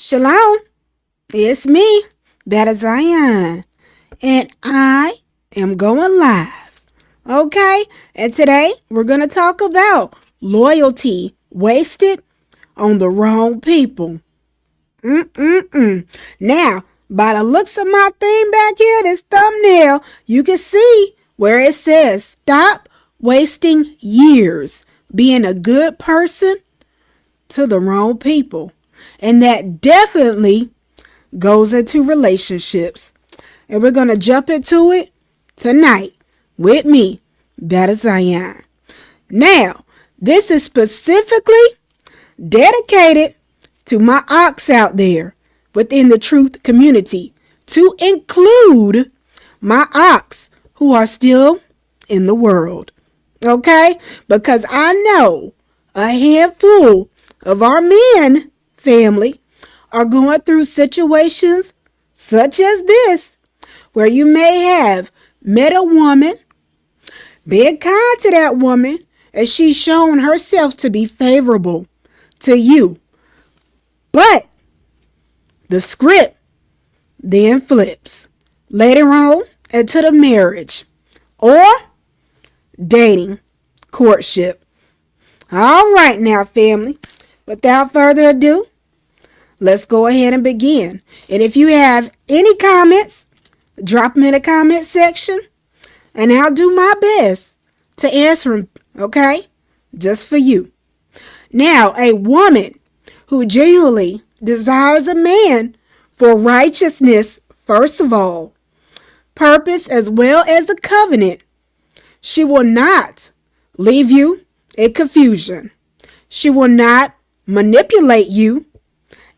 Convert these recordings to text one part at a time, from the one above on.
Shalom, it's me, Better Zion, and I am going live. Okay, and today we're going to talk about loyalty wasted on the wrong people. Now, by the looks of my thing back here, this thumbnail, you can see where it says stop wasting years being a good person to the wrong people. And that definitely goes into relationships. And we're going to jump into it tonight with me, Better Zion. Now, this is specifically dedicated to my ox out there within the truth community, to include my ox who are still in the world. Okay? Because I know a handful of our men family are going through situations such as this, where you may have met a woman, been kind to that woman, as she's shown herself to be favorable to you. But the script then flips later on into the marriage or dating, courtship. All right now, family, without further ado, let's go ahead and begin. And if you have any comments, drop them in the comment section, and I'll do my best to answer them, okay? Just for you. Now, a woman who genuinely desires a man for righteousness, first of all, purpose as well as the covenant, she will not leave you in confusion. She will not manipulate you,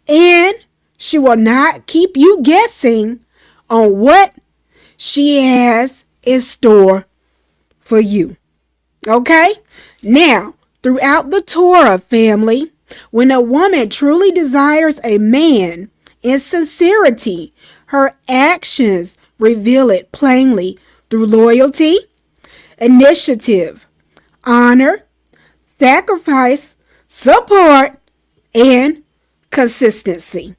and she will not keep you guessing on what she has in store for you. Okay? Now, throughout the Torah family, when a woman truly desires a man in sincerity, her actions reveal it plainly through loyalty, initiative, honor, sacrifice, support, and consistency.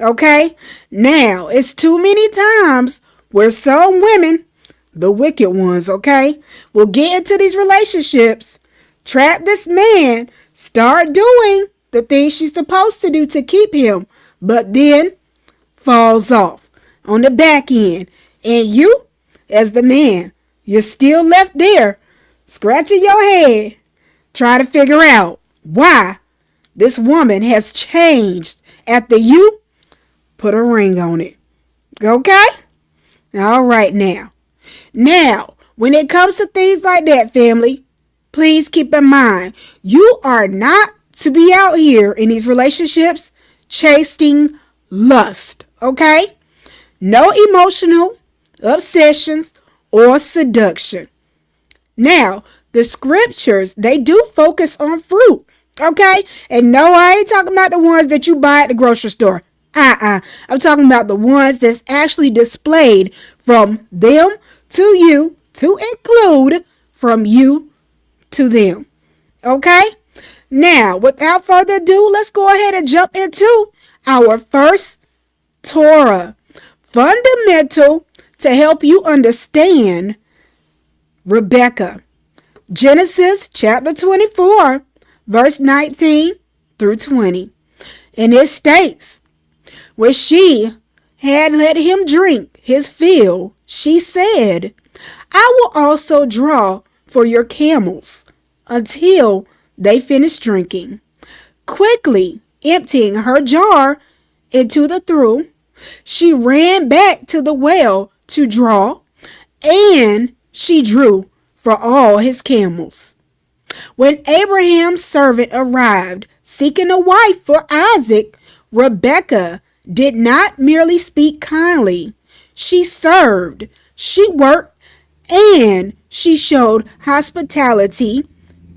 Okay? Now, it's too many times where some women, the wicked ones, okay, will get into these relationships, trap this man, start doing the things she's supposed to do to keep him, but then falls off on the back end. And you, as the man, you're still left there, scratching your head, trying to figure out why this woman has changed after you put a ring on it. Okay? All right now. Now, when it comes to things like that, family, please keep in mind, you are not to be out here in these relationships chasing lust. Okay? No emotional obsessions or seduction. Now, the scriptures, they do focus on fruit. Okay? And no, I ain't talking about the ones that you buy at the grocery store. I'm talking about the ones that's actually displayed from them to you, to include from you to them. Okay? Now, without further ado, let's go ahead and jump into our first Torah fundamental to help you understand Rebecca. Genesis chapter 24. Verse 19 through 20. And it states, when she had let him drink his fill, she said, I will also draw for your camels until they finish drinking. Quickly emptying her jar into the trough, she ran back to the well to draw, and she drew for all his camels. When Abraham's servant arrived seeking a wife for Isaac, Rebecca did not merely speak kindly. She served, she worked, and she showed hospitality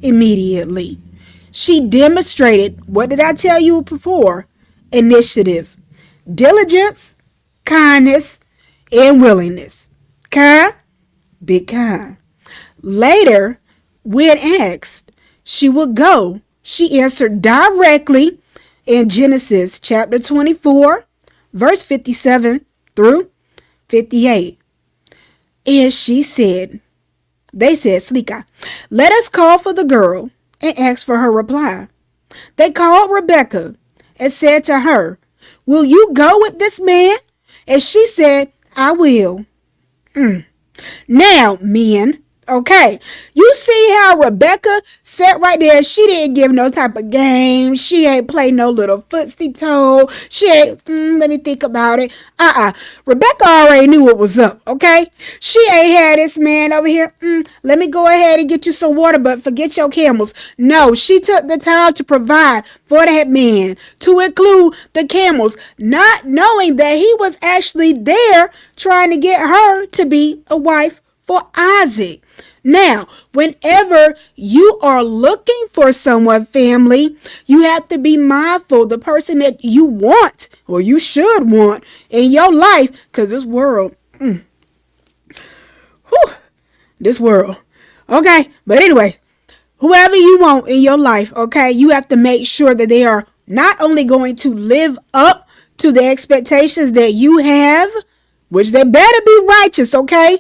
immediately. She demonstrated, what did I tell you before? Initiative, diligence, kindness, and willingness. Kind, be kind. Later, when asked, she would go. She answered directly in Genesis chapter 24, verse 57 through 58. And they said, Slika, let us call for the girl and ask for her reply. They called Rebecca and said to her, will you go with this man? And she said, I will. Now, men, okay, you see how Rebecca sat right there. She didn't give no type of game. She ain't play no little footsie toe. She ain't, let me think about it. Rebecca already knew what was up, okay? She ain't had this man over here. Let me go ahead and get you some water, but forget your camels. No, she took the time to provide for that man, to include the camels, not knowing that he was actually there trying to get her to be a wife for Isaac. Now, whenever you are looking for someone, family, you have to be mindful the person that you want or you should want in your life, because this world, this world. Okay, but anyway, whoever you want in your life, okay, you have to make sure that they are not only going to live up to the expectations that you have, which they better be righteous, okay?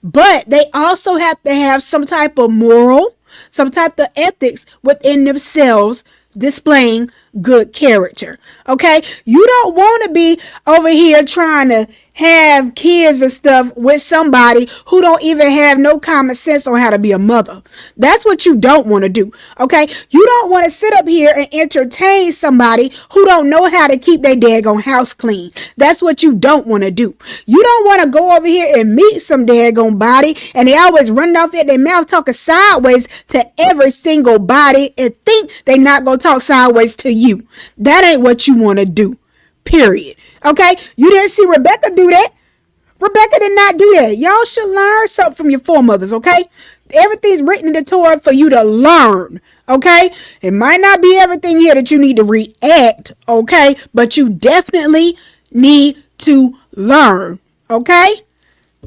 But they also have to have some type of moral, some type of ethics within themselves, displaying good character. Okay, you don't want to be over here trying to have kids and stuff with somebody who don't even have no common sense on how to be a mother. That's what you don't want to do. Okay, you don't want to sit up here and entertain somebody who don't know how to keep their daggone house clean. That's what you don't want to do. You don't want to go over here and meet some daggone body and they always running off at their mouth talking sideways to every single body and think they not gonna talk sideways to you. That ain't what you want to do. Period. Okay, you didn't see Rebecca do that. Rebecca did not do that. Y'all should learn something from your foremothers, okay? Everything's written in the Torah for you to learn, okay? It might not be everything here that you need to react, okay? But you definitely need to learn, okay?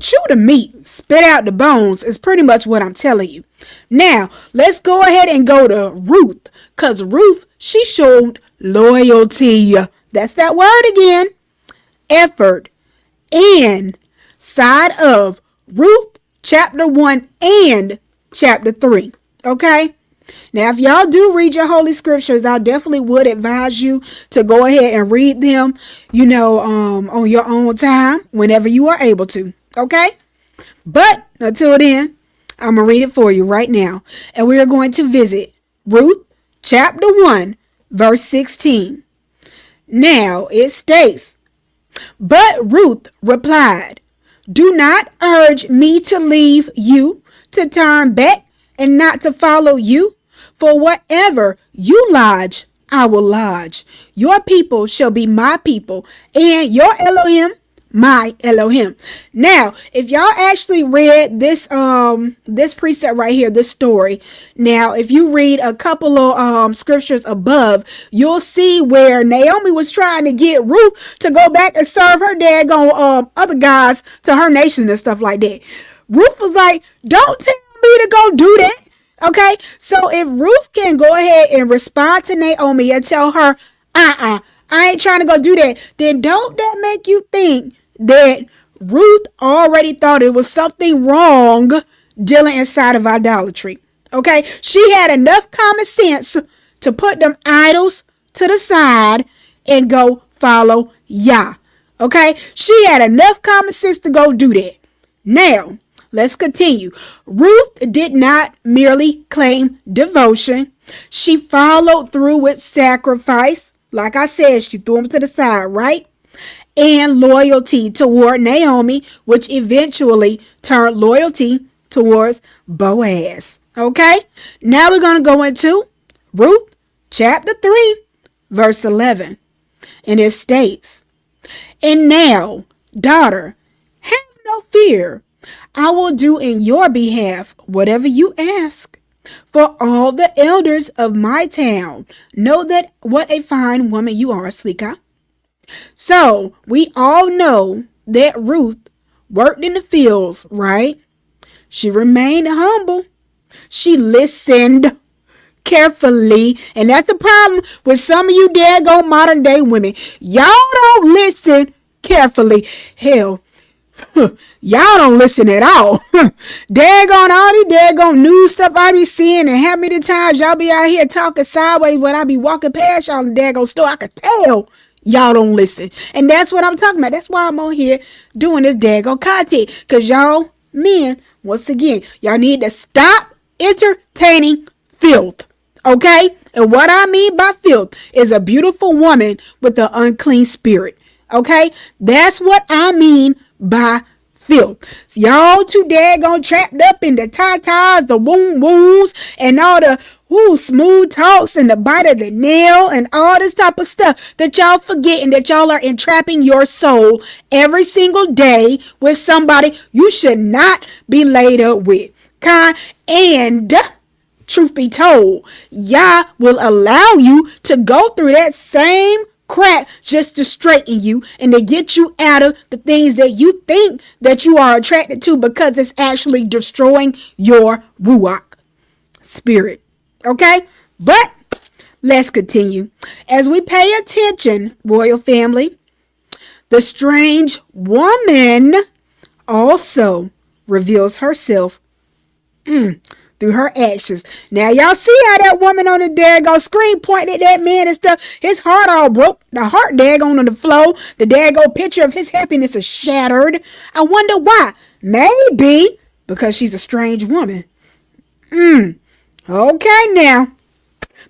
Chew the meat, spit out the bones is pretty much what I'm telling you. Now, let's go ahead and go to Ruth, because Ruth, she showed loyalty. That's that word again. Effort. And side of Ruth chapter 1 and chapter 3. Okay? Now, if y'all do read your holy scriptures, I definitely would advise you to go ahead and read them, on your own time, whenever you are able to. Okay? But until then, I'm going to read it for you right now. And we are going to visit Ruth chapter 1, verse 16. Now it states, but Ruth replied, do not urge me to leave you, to turn back and not to follow you. For wherever you lodge, I will lodge. Your people shall be my people, and your Elohim my Elohim. Now, if y'all actually read this precept right here, this story. Now, if you read a couple of scriptures above, you'll see where Naomi was trying to get Ruth to go back and serve her daggone other gods to her nation and stuff like that. Ruth was like, don't tell me to go do that. Okay, so if Ruth can go ahead and respond to Naomi and tell her, I ain't trying to go do that, then don't that make you think that Ruth already thought it was something wrong dealing inside of idolatry? Okay, she had enough common sense to put them idols to the side and go follow Yah. Okay, she had enough common sense to go do that. Now, let's continue. Ruth did not merely claim devotion. She followed through with sacrifice. Like I said, she threw them to the side, right? And loyalty toward Naomi, which eventually turned loyalty towards Boaz. Okay? Now we're going to go into Ruth chapter 3, verse 11. And it states, and now, daughter, have no fear. I will do in your behalf whatever you ask. For all the elders of my town know that what a fine woman you are, Slika. So we all know that Ruth worked in the fields, right? She remained humble. She listened carefully. And that's the problem with some of you daggone modern day women. Y'all don't listen carefully. Hell, y'all don't listen at all. Daggone all these daggone news stuff I be seeing, and how many times y'all be out here talking sideways when I be walking past y'all in the daggone store. I could tell y'all don't listen. And that's what I'm talking about. That's why I'm on here doing this daggone content. Because y'all men, once again, y'all need to stop entertaining filth. Okay? And what I mean by filth is a beautiful woman with an unclean spirit. Okay? That's what I mean by filth. So y'all too daggone trapped up in the tatas, the woos, and all the smooth talks and the bite of the nail and all this type of stuff that y'all forgetting that y'all are entrapping your soul every single day with somebody you should not be laid up with. Okay? And truth be told, Yah will allow you to go through that same crap just to straighten you and to get you out of the things that you think that you are attracted to, because it's actually destroying your Ruach spirit. Okay? But let's continue. As we pay attention, royal family, the strange woman also reveals herself through her actions. Now y'all see how that woman on the daggone screen pointed at that man and stuff. His heart all broke. The heart daggone on the floor. The daggone picture of his happiness is shattered. I wonder why. Maybe because she's a strange woman. Okay, now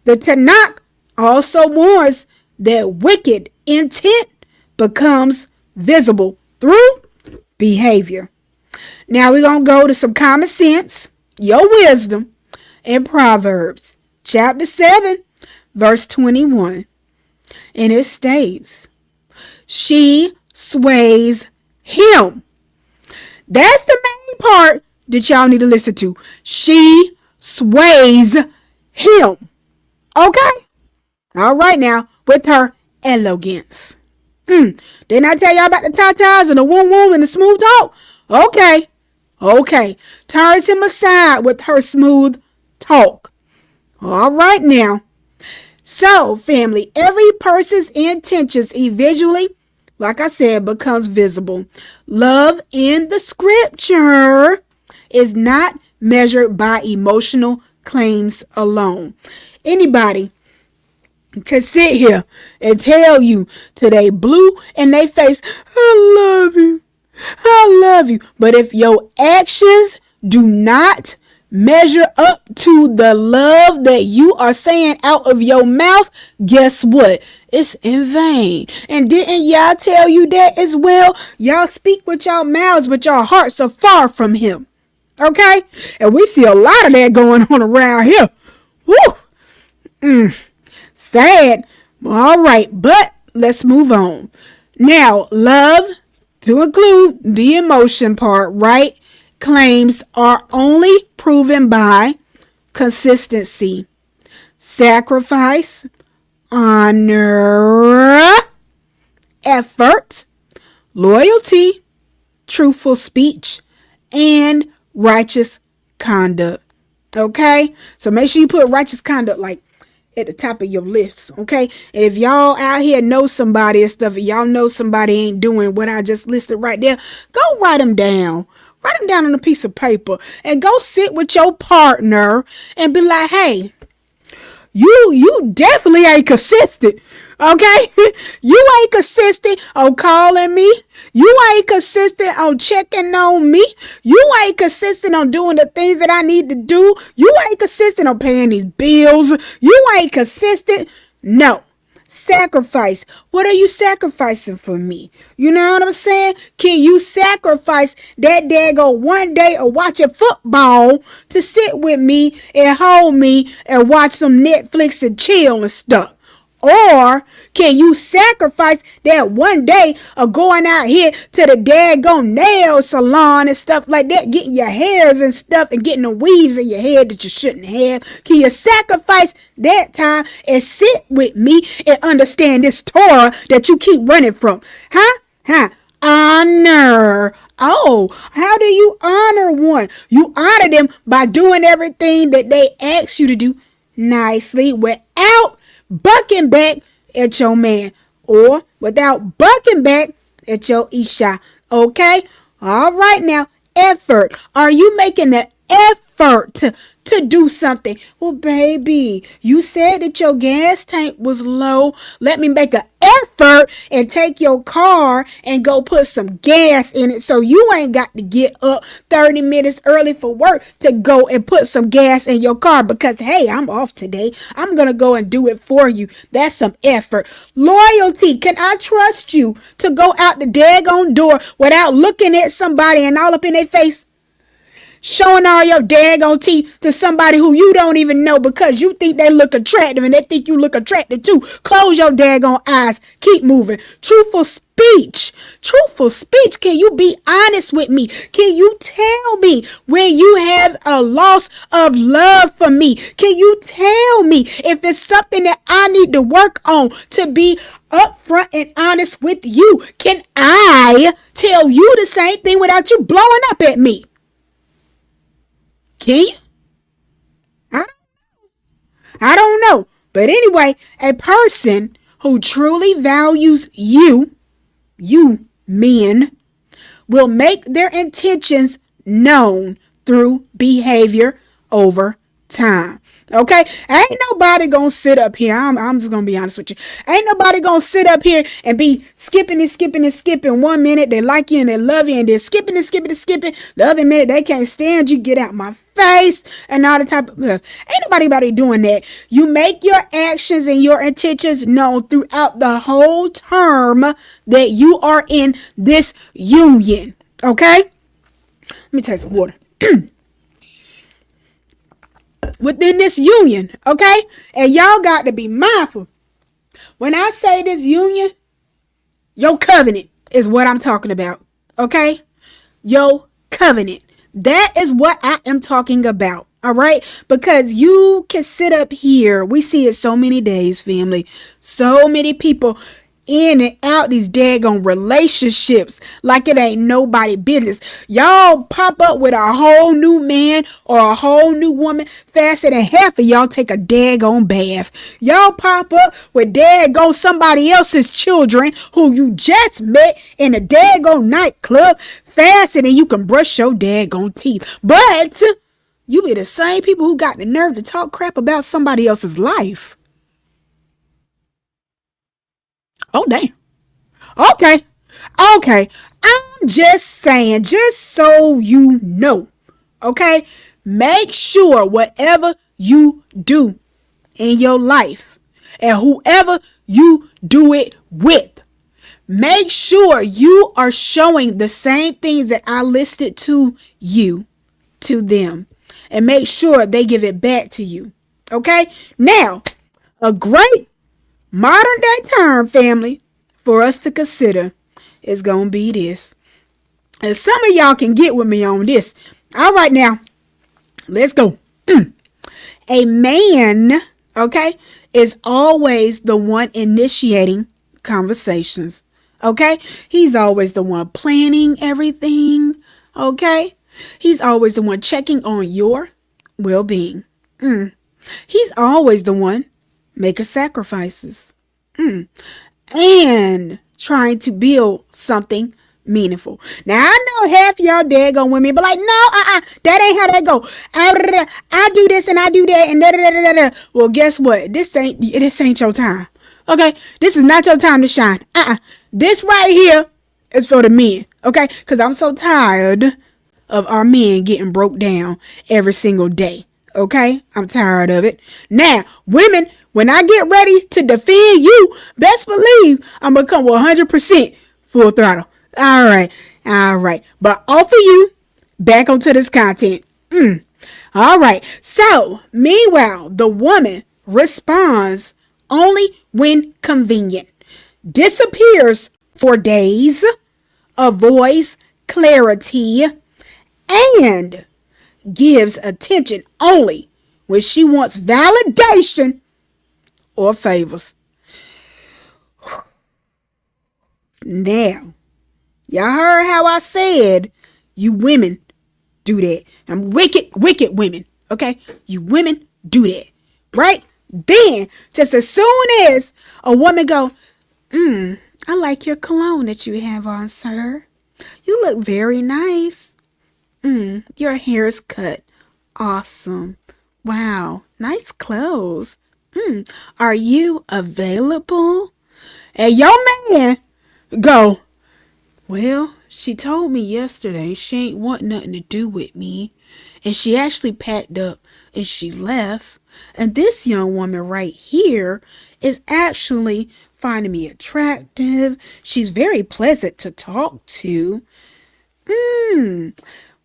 the Tanakh also warns that wicked intent becomes visible through behavior. Now we're going to go to some common sense, your wisdom, in Proverbs chapter 7, verse 21. And it states, she sways him. That's the main part that y'all need to listen to. She sways him. Okay? All right now, with her elegance. Didn't I tell y'all about the tatas and the woom and the smooth talk? Okay. Turns him aside with her smooth talk. All right now. So, family, every person's intentions eventually, like I said, becomes visible. Love in the scripture is not measured by emotional claims alone. Anybody could sit here and tell you till they blue in their face, I love you. But if your actions do not measure up to the love that you are saying out of your mouth, guess what? It's in vain. And didn't y'all tell you that as well? Y'all speak with your mouths, but your hearts are far from him. Okay? And we see a lot of that going on around here. Woo! Sad. All right, but let's move on. Now, love, to include the emotion part, right? Claims are only proven by consistency, sacrifice, honor, effort, loyalty, truthful speech, and righteous conduct. Okay? So make sure you put righteous conduct like at the top of your list. Okay? And if y'all out here know somebody and stuff, and y'all know somebody ain't doing what I just listed right there, go write them down. Write them down on a piece of paper and go sit with your partner and be like, hey, you definitely ain't consistent. Okay? You ain't consistent on calling me. You ain't consistent on checking on me. You ain't consistent on doing the things that I need to do. You ain't consistent on paying these bills. You ain't consistent. No. Sacrifice. What are you sacrificing for me? You know what I'm saying? Can you sacrifice that daggone one day of watching football to sit with me and hold me and watch some Netflix and chill and stuff? Or can you sacrifice that one day of going out here to the daggone nail salon and stuff like that, getting your hairs and stuff and getting the weaves in your head that you shouldn't have? Can you sacrifice that time and sit with me and understand this Torah that you keep running from? Honor. Oh, how do you honor one? You honor them by doing everything that they ask you to do nicely without bucking back at your man or without bucking back at your Isha. Okay? All right now. Effort. Are you making an effort to do something? Well, baby, you said that your gas tank was low. Let me make an effort and take your car and go put some gas in it so you ain't got to get up 30 minutes early for work to go and put some gas in your car because, hey, I'm off today. I'm going to go and do it for you. That's some effort. Loyalty. Can I trust you to go out the daggone door without looking at somebody and all up in their face? Showing all your daggone teeth to somebody who you don't even know because you think they look attractive and they think you look attractive too. Close your daggone eyes. Keep moving. Truthful speech. Truthful speech. Can you be honest with me? Can you tell me when you have a loss of love for me? Can you tell me if it's something that I need to work on to be upfront and honest with you? Can I tell you the same thing without you blowing up at me? Can you? I don't know. But anyway, a person who truly values you men, will make their intentions known through behavior over time. Okay? Ain't nobody gonna sit up here. I'm just gonna be honest with you. Ain't nobody gonna sit up here and be skipping and skipping and skipping. 1 minute they like you and they love you and they're skipping and skipping and skipping. The other minute they can't stand you. Get out my face and all the type of stuff. Ain't nobody doing that. You make your actions and your intentions known throughout the whole term that you are in this union. Okay? Let me take some water. Within this union, okay? And y'all got to be mindful. When I say this union, your covenant is what I'm talking about, okay? Your covenant. That is what I am talking about, all right? Because you can sit up here. We see it so many days, family. So many people in and out these daggone relationships like it ain't nobody business. Y'all pop up with a whole new man or a whole new woman faster than half of y'all take a daggone bath. Y'all pop up with daggone somebody else's children who you just met in a daggone nightclub faster than you can brush your daggone teeth. But you be the same people who got the nerve to talk crap about somebody else's life. Oh, damn. Okay. I'm just saying, just so you know. Okay. Make sure whatever you do in your life and whoever you do it with, make sure you are showing the same things that I listed to you, to them, and make sure they give it back to you. Okay. Now, a great modern day term, family, for us to consider is going to be this. And some of y'all can get with me on this. All right, now, let's go. A man, okay, is always the one initiating conversations. Okay? He's always the one planning everything. Okay? He's always the one checking on your well-being. He's always the one making sacrifices and trying to build something meaningful. Now I know half y'all daggone women but like, no, that ain't how that go. I do this and I do that and da. Well, guess what? This ain't your time. Okay, this is not your time to shine. This right here is for the men. Okay, because I'm so tired of our men getting broke down every single day. Okay, I'm tired of it. Now, women, when I get ready to defend you, best believe I'm going to come 100% full throttle. All right. But off of you, back onto this content. All right. So, meanwhile, the woman responds only when convenient, disappears for days, avoids clarity, and gives attention only when she wants validation or favors. Now, y'all heard how I said you women do that. I'm wicked women. Okay? You women do that. right then, just as soon as a woman go, I like your cologne that you have on, sir. You look very nice. Your hair is cut. Awesome. Wow, nice clothes. Are you available? And your man go, well, she told me yesterday she ain't want nothing to do with me. And she actually packed up and she left. And this young woman right here is actually finding me attractive. She's very pleasant to talk to.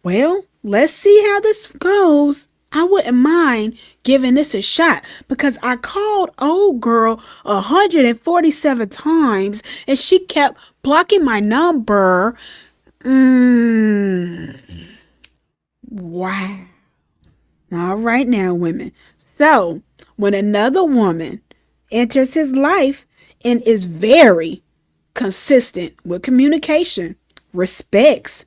Well, let's see how this goes. I wouldn't mind giving this a shot because I called old girl 147 times and she kept blocking my number. Wow. All right now, women. So, when another woman enters his life and is very consistent with communication, respects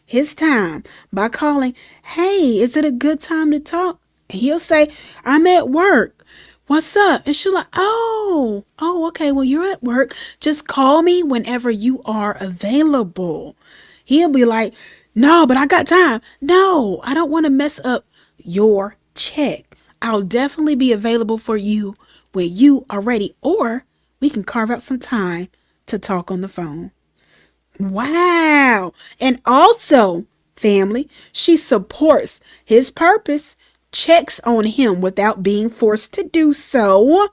his time by calling, hey, is it a good time to talk? And he'll say, I'm at work. What's up? And she'll like, oh, okay. Well, you're at work. Just call me whenever you are available. He'll be like, no, but I got time. No, I don't want to mess up your check. I'll definitely be available for you when you are ready, or we can carve out some time to talk on the phone. Wow. And also, family, she supports his purpose, checks on him without being forced to do so,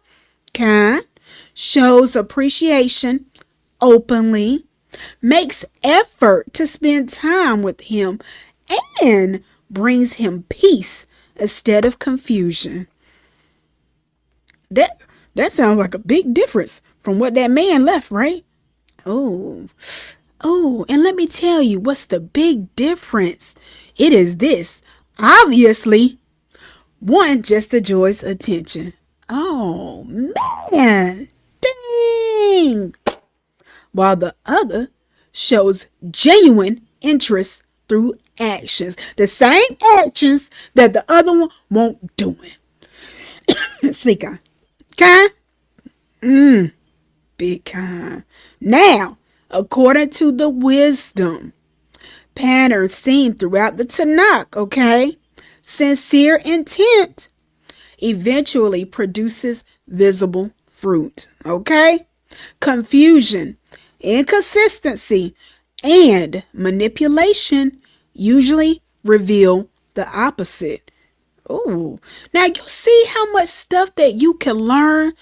kind, shows appreciation openly, makes effort to spend time with him, and brings him peace instead of confusion. That sounds like a big difference from what that man left, right? Oh, and let me tell you what's the big difference. It is this. Obviously, one just enjoys attention. Oh, man. Dang. While the other shows genuine interest through actions. The same actions that the other one won't do it. Speak on. Kind? Big kind. Now, according to the wisdom pattern seen throughout the Tanakh, okay? Sincere intent eventually produces visible fruit, okay? Confusion, inconsistency, and manipulation usually reveal the opposite. Oh, now you see how much stuff that you can learn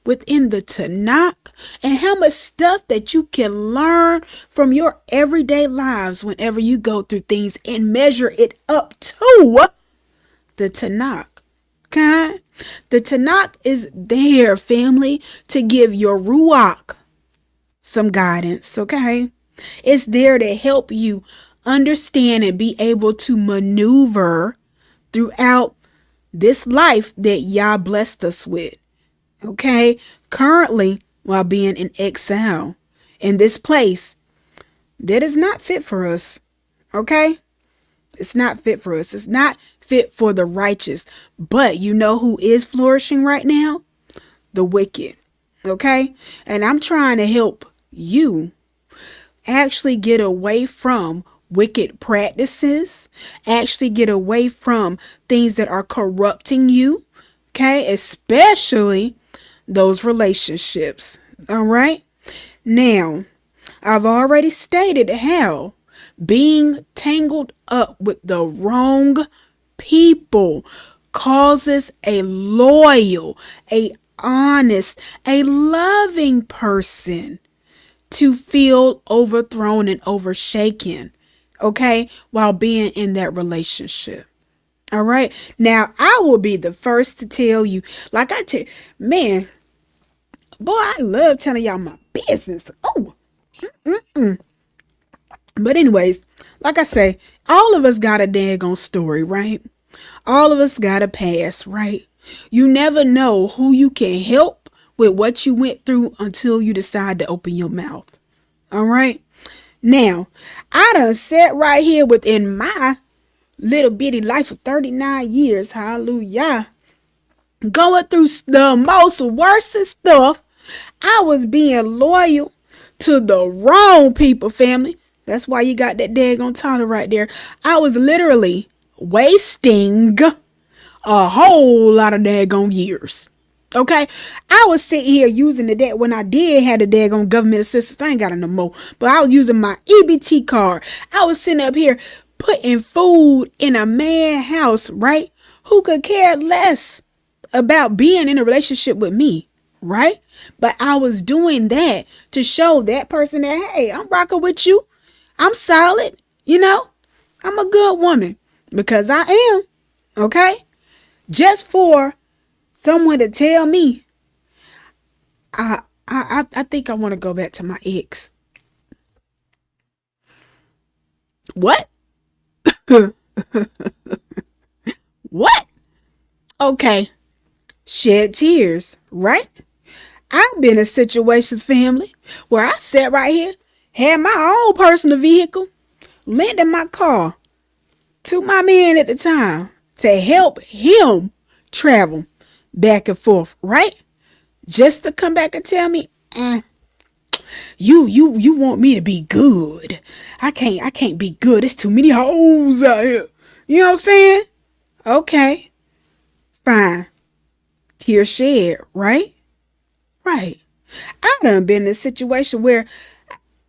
within the Tanakh and how much stuff that you can learn from your everyday lives whenever you go through things and measure it up to the Tanakh. Okay? The Tanakh is there, family, to give your Ruach some guidance, okay? It's there to help you understand and be able to maneuver throughout this life that Yah blessed us with. Okay, currently while being in exile in this place that is not fit for us. Okay, it's not fit for us. It's not fit for the righteous. But you know who is flourishing right now? The wicked. Okay, and I'm trying to help you actually get away from wicked practices, actually get away from things that are corrupting you. Okay, especially those relationships. All right. Now, I've already stated how being tangled up with the wrong people causes a loyal, a honest, a loving person to feel overthrown and overshaken, okay, while being in that relationship. All right. Now, I will be the first to tell you, like I tell, man, boy, I love telling y'all my business. Oh, but anyways, like I say, all of us got a daggone story, right? All of us got a past, right? You never know who you can help with what you went through until you decide to open your mouth. All right. Now, I done sat right here within my little bitty life of 39 years. Hallelujah. going through the most worst stuff. I was being loyal to the wrong people, family. That's why you got that daggone title right there. I was literally wasting a whole lot of daggone years. Okay, I was sitting here using the debt when I did have the daggone government assistance. I ain't got it no more, but I was using my EBT card. I was sitting up here putting food in a man's house, right? Who could care less about being in a relationship with me, right? But I was doing that to show that person that, hey, I'm rocking with you. I'm solid, I'm a good woman because I am, okay? Just for someone to tell me, I think I want to go back to my ex. What? What? Okay. Shed tears, right? I've been in situations, family, where I sat right here, had my own personal vehicle, lending my car to my man at the time to help him travel back and forth, right? Just to come back and tell me, you want me to be good. I can't be good. There's too many hoes out here. You know what I'm saying? Okay, fine. Tears shed, right? Right. I done been in a situation where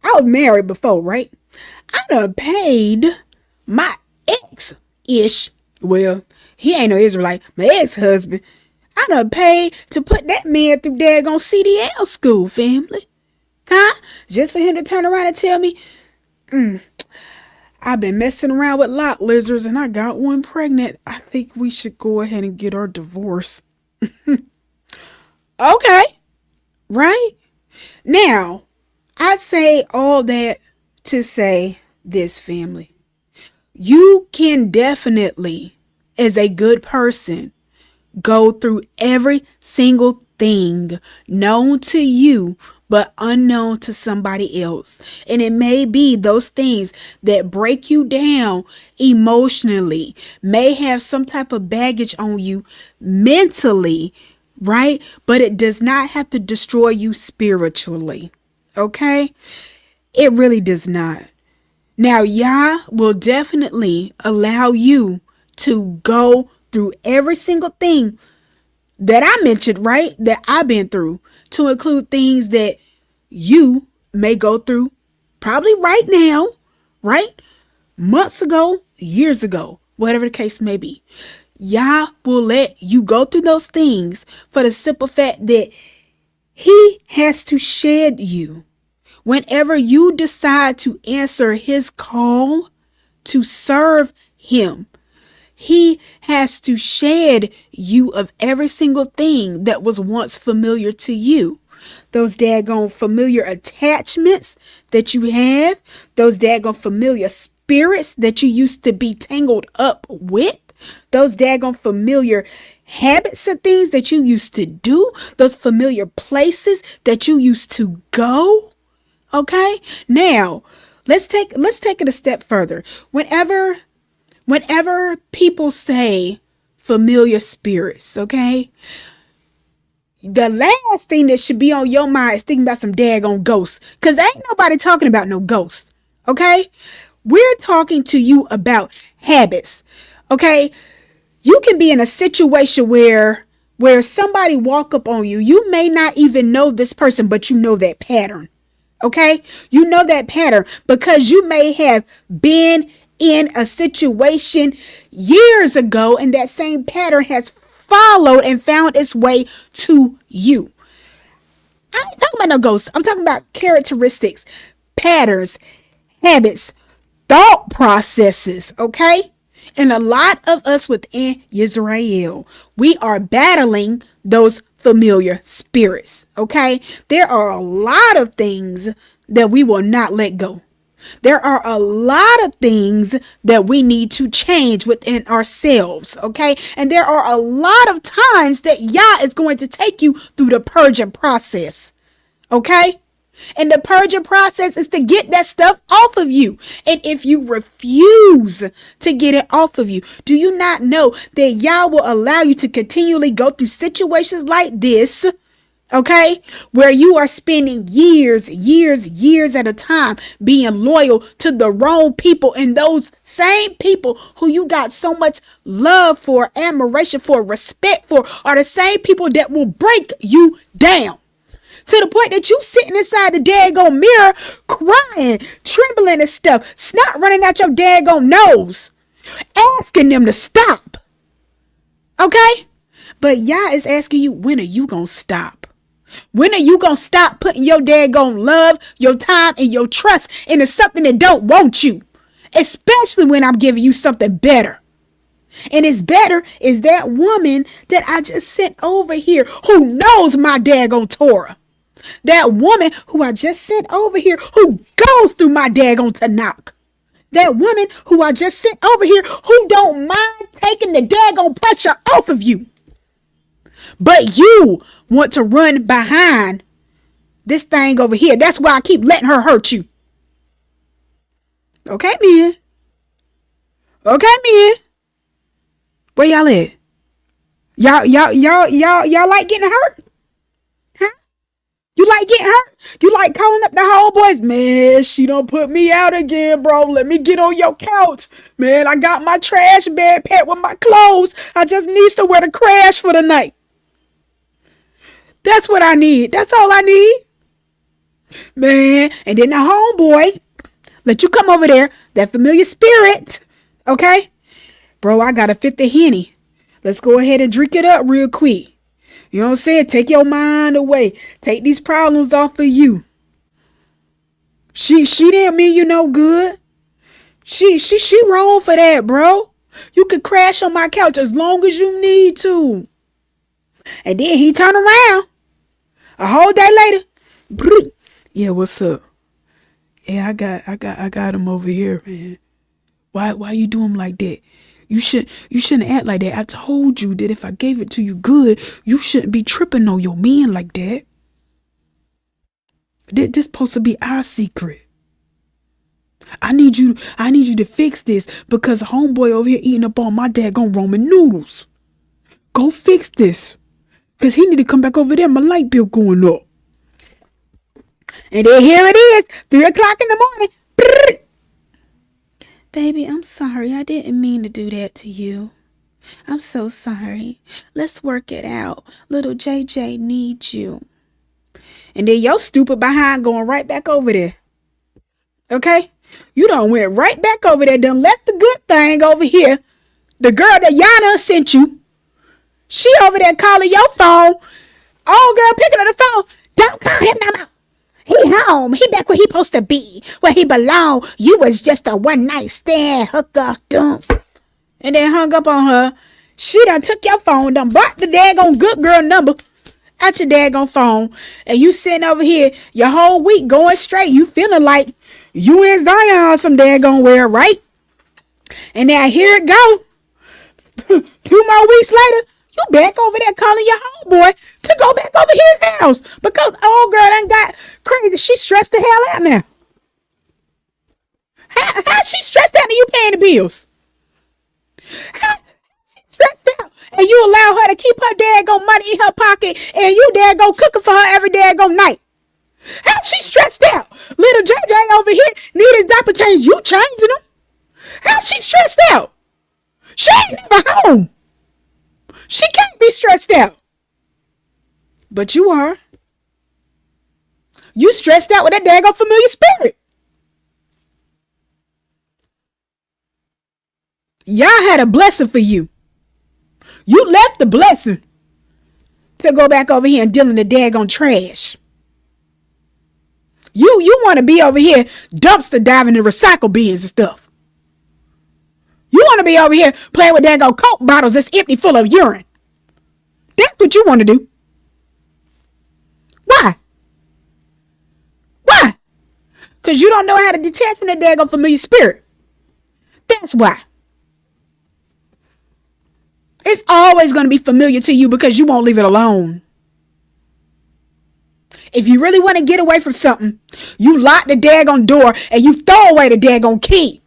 I was married before, right? I done paid my ex-ish, well, he ain't no Israelite, my ex-husband. I done paid to put that man through daggone CDL school, family. Huh? Just for him to turn around and tell me, I've been messing around with lot lizards and I got one pregnant. I think we should go ahead and get our divorce. Okay. Right? Now, I say all that to say this, family. You can definitely, as a good person, go through every single thing known to you but unknown to somebody else. And it may be those things that break you down emotionally, may have some type of baggage on you mentally, right? But it does not have to destroy you spiritually. Okay? It really does not. Now, Yah will definitely allow you to go through every single thing that I mentioned, right? That I've been through, to include things that you may go through probably right now, right? Months ago, years ago, whatever the case may be. Yah will let you go through those things for the simple fact that he has to shed you. Whenever you decide to answer his call to serve him, he has to shed you of every single thing that was once familiar to you. Those daggone familiar attachments that you have, those daggone familiar spirits that you used to be tangled up with, those daggone familiar habits and things that you used to do, those familiar places that you used to go. Okay? Now, let's take it a step further. Whenever people say familiar spirits, okay? The last thing that should be on your mind is thinking about some daggone ghosts. Because ain't nobody talking about no ghosts. Okay? We're talking to you about habits. Okay? You can be in a situation where somebody walk up on you. You may not even know this person, but you know that pattern. Okay? You know that pattern because you may have been in a situation years ago and that same pattern has followed and found its way to you. I ain't talking about no ghosts. I'm talking about characteristics, patterns, habits, thought processes, okay? And a lot of us within Israel, we are battling those familiar spirits, okay? There are a lot of things that we will not let go. There are a lot of things that we need to change within ourselves, okay? And there are a lot of times that Yah is going to take you through the purging process, okay? And the purging process is to get that stuff off of you. And if you refuse to get it off of you, do you not know that Yah will allow you to continually go through situations like this? Okay, where you are spending years at a time being loyal to the wrong people, and those same people who you got so much love for, admiration for, respect for, are the same people that will break you down. To the point that you sitting inside the daggone mirror, crying, trembling and stuff, snot running out your daggone nose, asking them to stop. Okay? But Yah is asking you, when are you gonna stop? When are you gonna stop putting your daggone love, your time, and your trust into something that don't want you? Especially when I'm giving you something better. And it's better is that woman that I just sent over here who knows my daggone Torah. That woman who I just sent over here who goes through my daggone Tanakh. That woman who I just sent over here who don't mind taking the daggone pressure off of you. But you want to run behind this thing over here. That's why I keep letting her hurt you. Okay, man. Okay, man. Where y'all at? Y'all like getting hurt? Huh? You like getting hurt? You like calling up the homeboys? Man, she don't put me out again, bro. Let me get on your couch. Man, I got my trash bag packed with my clothes. I just need somewhere to crash for the night. That's what I need. That's all I need. Man, and then the homeboy let you come over there, that familiar spirit. Okay? Bro, I got a 50 Henny. Let's go ahead and drink it up real quick. You know what I'm saying? Take your mind away. Take these problems off of you. She didn't mean you no good. She wrong for that, bro. You can crash on my couch as long as you need to. And then he turned around. A whole day later. Yeah, what's up? Yeah, I got him over here, man. Why you do him like that? You shouldn't act like that. I told you that if I gave it to you good, you shouldn't be tripping on your man like that. This supposed to be our secret. I need you to fix this because homeboy over here eating up all my daggone Roman noodles. Go fix this. Because he need to come back over there. My light bill going up. And then here it is. 3 o'clock in the morning. Brrr. Baby, I'm sorry. I didn't mean to do that to you. I'm so sorry. Let's work it out. Little JJ needs you. And then your stupid behind going right back over there. Okay? You done went right back over there. Done left the good thing over here. The girl that Yana sent you. She over there calling your phone. Old girl picking up the phone. Don't call him no more. He home. He back where he supposed to be. Where he belong. You was just a one night stand hooker. Dump. And then hung up on her. She done took your phone. Done brought the daggone good girl number out your daggone phone. And you sitting over here your whole week going straight. You feeling like you and Zion some daggone where, right? And now here it go. 2 more weeks later. You back over there calling your homeboy to go back over his house because old girl done got crazy. She stressed the hell out now. How she stressed out and you paying the bills? How she stressed out and you allow her to keep her daggone money in her pocket and you daggone cooking for her every daggone night? How she stressed out? Little JJ over here need his diaper change. You changing them? How she stressed out? She ain't never home. She can't be stressed out. But you are. You stressed out with that daggone familiar spirit. Y'all had a blessing for you. You left the blessing to go back over here and deal in the daggone trash. You want to be over here dumpster diving in recycle bins and stuff. You want to be over here playing with daggone Coke bottles that's empty full of urine. That's what you want to do. Why? Why? Because you don't know how to detach from that daggone familiar spirit. That's why. It's always going to be familiar to you because you won't leave it alone. If you really want to get away from something, you lock the daggone door and you throw away the daggone key.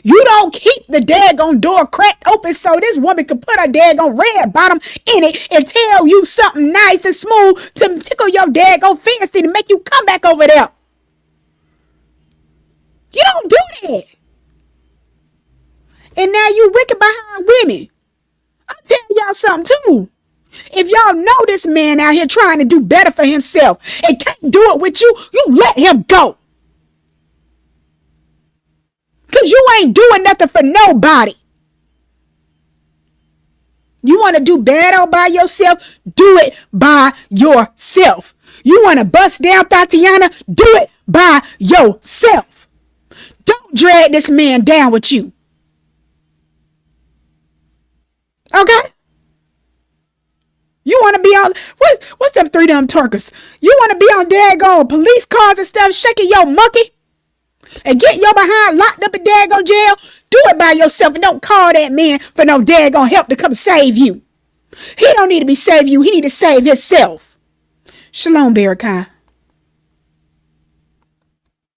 You don't keep the daggone door cracked open so this woman can put her daggone red bottom in it and tell you something nice and smooth to tickle your daggone fancy to make you come back over there. You don't do that. And now you wicked behind women. I'm telling y'all something too. If y'all know this man out here trying to do better for himself and can't do it with you, you let him go. Because you ain't doing nothing for nobody. You want to do bad all by yourself? Do it by yourself. You want to bust down Tatiana? Do it by yourself. Don't drag this man down with you. Okay? You want to be on, what's them three dumb Turkers? You want to be on daggone police cars and stuff, shaking your monkey? And get your behind locked up in daggone jail? Do it by yourself and don't call that man for no daggone help to come save you. He don't need to be saved you. He need to save himself. Shalom, Barakai.